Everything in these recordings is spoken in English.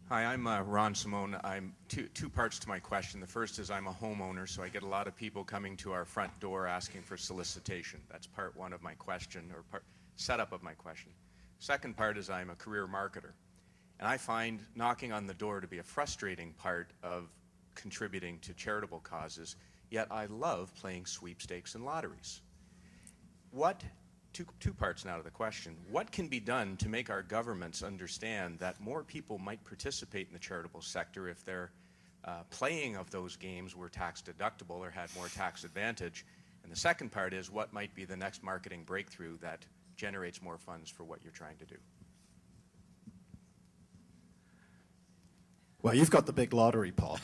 Hi, I'm Ron Simone. I'm two parts to my question. The first is I'm a homeowner, so I get a lot of people coming to our front door asking for solicitation. That's part one of my question, or setup of my question. Second part is I'm a career marketer, and I find knocking on the door to be a frustrating part of contributing to charitable causes, yet I love playing sweepstakes and lotteries. Two parts now to the question. What can be done to make our governments understand that more people might participate in the charitable sector if their playing of those games were tax deductible or had more tax advantage? And the second part is, what might be the next marketing breakthrough that generates more funds for what you're trying to do? Well, you've got the big lottery, Paul.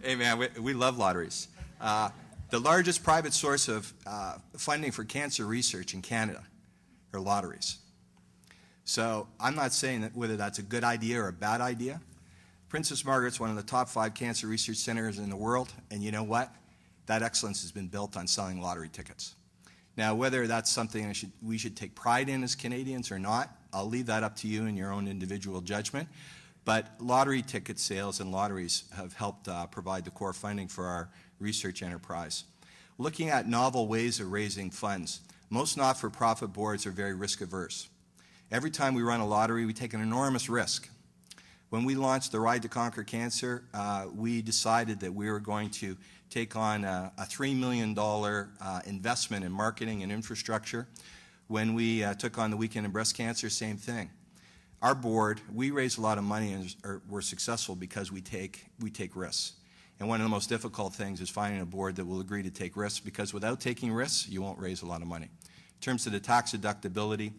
Hey, man, we love lotteries. The largest private source of funding for cancer research in Canada are lotteries. So I'm not saying that whether that's a good idea or a bad idea. Princess Margaret's one of the top 5 cancer research centers in the world, and you know what? That excellence has been built on selling lottery tickets. Now, whether that's something we should take pride in as Canadians or not, I'll leave that up to you in your own individual judgment. But lottery ticket sales and lotteries have helped provide the core funding for our research enterprise. Looking at novel ways of raising funds, most not-for-profit boards are very risk-averse. Every time we run a lottery, we take an enormous risk. When we launched the Ride to Conquer Cancer, we decided that we were going to take on a $3 million investment in marketing and infrastructure. When we took on the Weekend in Breast Cancer, same thing. Our board, we raise a lot of money and we're successful because we take risks. And one of the most difficult things is finding a board that will agree to take risks, because without taking risks, you won't raise a lot of money. In terms of the tax deductibility,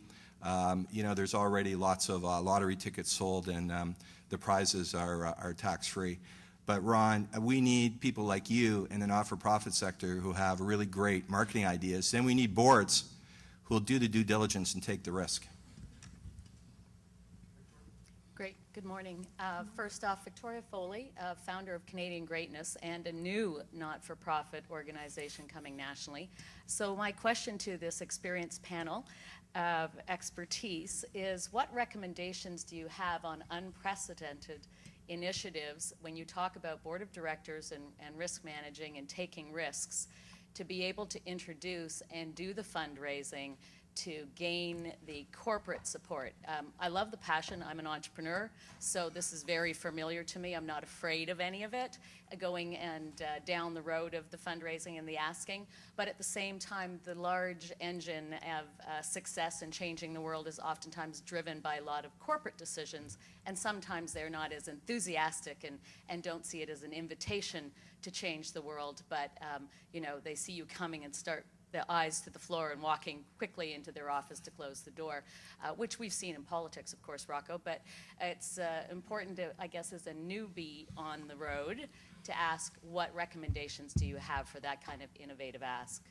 there's already lots of lottery tickets sold, and the prizes are tax-free. But Ron, we need people like you in the not-for-profit sector who have really great marketing ideas. Then we need boards who will do the due diligence and take the risk. Great. Good morning. First off, Victoria Foley, founder of Canadian Greatness and a new not-for-profit organization coming nationally. So my question to this experienced panel of expertise is, what recommendations do you have on unprecedented initiatives when you talk about board of directors and risk managing and taking risks to be able to introduce and do the fundraising to gain the corporate support? I love the passion. I'm an entrepreneur, so this is very familiar to me. I'm not afraid of any of it, going and down the road of the fundraising and the asking. But at the same time, the large engine of success in changing the world is oftentimes driven by a lot of corporate decisions, and sometimes they're not as enthusiastic and don't see it as an invitation to change the world, but they see you coming and start the eyes to the floor and walking quickly into their office to close the door, which we've seen in politics, of course, Rocco. But it's important to, I guess, as a newbie on the road, to ask, what recommendations do you have for that kind of innovative ask?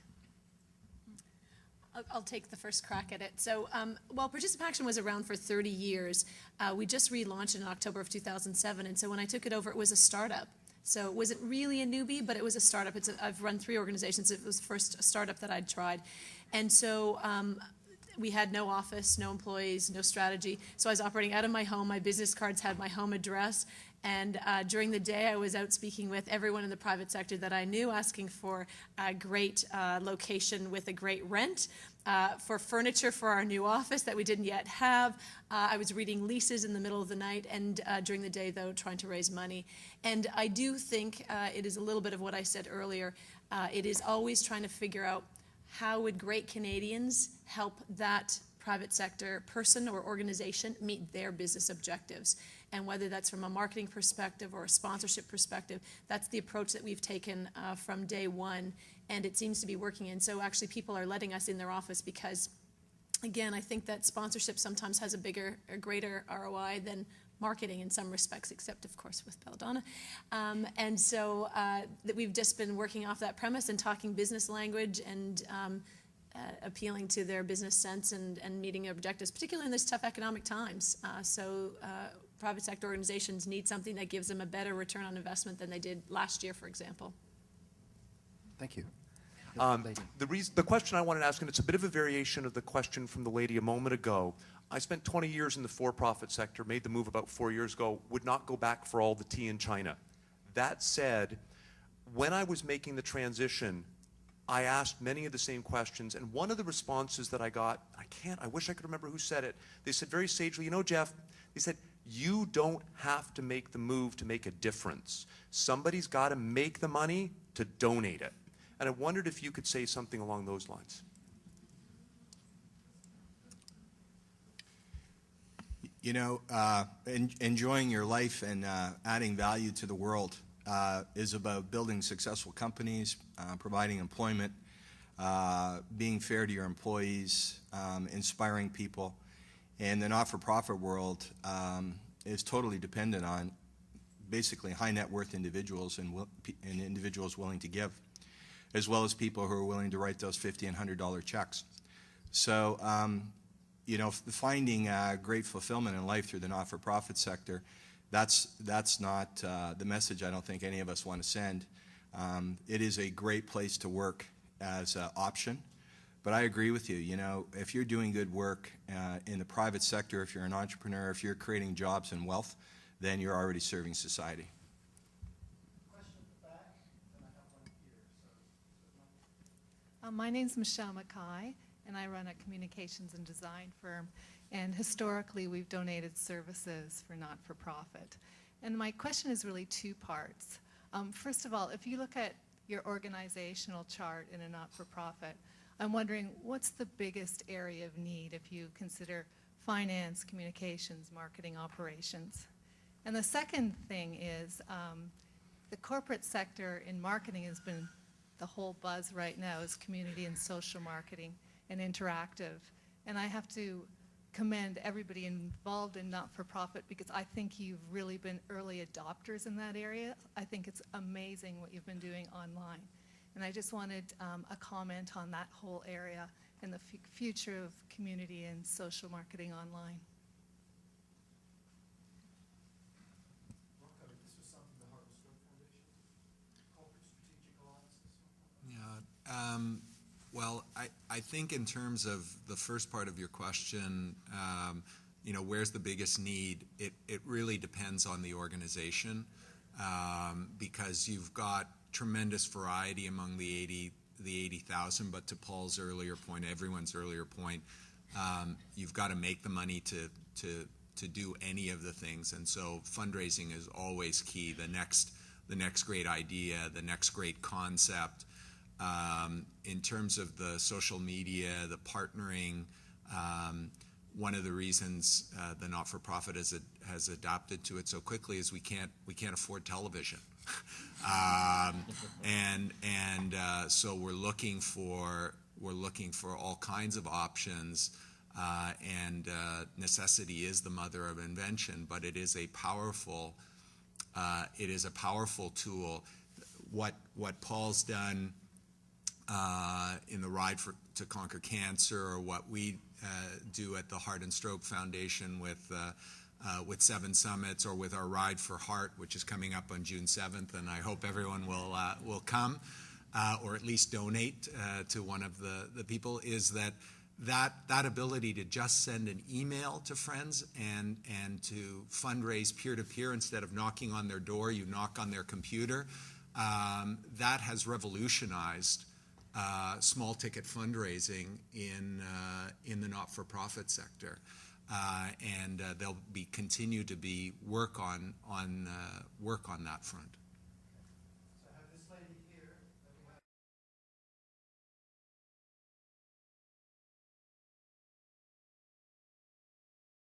I'll take the first crack at it. So while Participaction was around for 30 years, we just relaunched in October of 2007. And so when I took it over, it was a startup. So it wasn't really a newbie, but it was a startup. I've run 3 organizations. It was the first startup that I'd tried. And so we had no office, no employees, no strategy. So I was operating out of my home. My business cards had my home address. And during the day, I was out speaking with everyone in the private sector that I knew, asking for a great location with a great rent, for furniture for our new office that we didn't yet have. I was reading leases in the middle of the night, and during the day, though, trying to raise money. And I do think it is a little bit of what I said earlier. It is always trying to figure out, how would great Canadians help that private sector person or organization meet their business objectives? And whether that's from a marketing perspective or a sponsorship perspective, that's the approach that we've taken from day one, and it seems to be working. And so actually people are letting us in their office because, again, I think that sponsorship sometimes has a greater ROI than marketing in some respects, except of course with Belladonna. And so that we've just been working off that premise and talking business language and appealing to their business sense and meeting objectives, particularly in these tough economic times. So private sector organizations need something that gives them a better return on investment than they did last year, for example. Thank you. The question I wanted to ask, and it's a bit of a variation of the question from the lady a moment ago. I spent 20 years in the for-profit sector, made the move about 4 years ago, would not go back for all the tea in China. That said, when I was making the transition, I asked many of the same questions, and one of the responses that I got, I wish I could remember who said it. They said very sagely, you know, Jeff, they said, you don't have to make the move to make a difference. Somebody's got to make the money to donate it. And I wondered if you could say something along those lines. You know, enjoying your life and adding value to the world is about building successful companies, providing employment, being fair to your employees, inspiring people. And the not-for-profit world is totally dependent on basically high net worth individuals and individuals willing to give, as well as people who are willing to write those $50 and $100 checks. So, you know, finding great fulfillment in life through the not-for-profit sector, that's not the message I don't think any of us want to send. It is a great place to work as an option. But I agree with you. You know, if you're doing good work in the private sector, if you're an entrepreneur, if you're creating jobs and wealth, then you're already serving society. Question at the back, and I have one here. My name's Michelle Mackay, and I run a communications and design firm. And historically, we've donated services for not-for-profit. And my question is really two parts. First of all, if you look at your organizational chart in a not-for-profit, I'm wondering what's the biggest area of need if you consider finance, communications, marketing, operations? And the second thing is the corporate sector in marketing has been the whole buzz right now is community and social marketing and interactive. And I have to commend everybody involved in not-for-profit because I think you've really been early adopters in that area. I think it's amazing what you've been doing online. And I just wanted a comment on that whole area and the future of community and social marketing online. This was something the Heart and Stroke Foundation, corporate strategic alliances. Yeah. Well, I think in terms of the first part of your question, you know, where's the biggest need? It really depends on the organization because you've got tremendous variety among the 80,000, but to Paul's earlier point, everyone's earlier point, you've got to make the money to do any of the things, and so fundraising is always key. The next great idea, the next great concept. In terms of the social media, the partnering, one of the reasons the not-for-profit has adapted to it so quickly is we can't afford television. So we're looking for all kinds of options, and necessity is the mother of invention. But it is a powerful tool. What Paul's done in the Ride to Conquer Cancer, or what we do at the Heart and Stroke Foundation with 7 Summits, or with our Ride for Heart, which is coming up on June 7th, and I hope everyone will come, or at least donate to one of the people, is that ability to just send an email to friends and to fundraise peer-to-peer instead of knocking on their door, you knock on their computer. That has revolutionized small ticket fundraising in the not-for-profit sector. And there'll continue to be work on that front.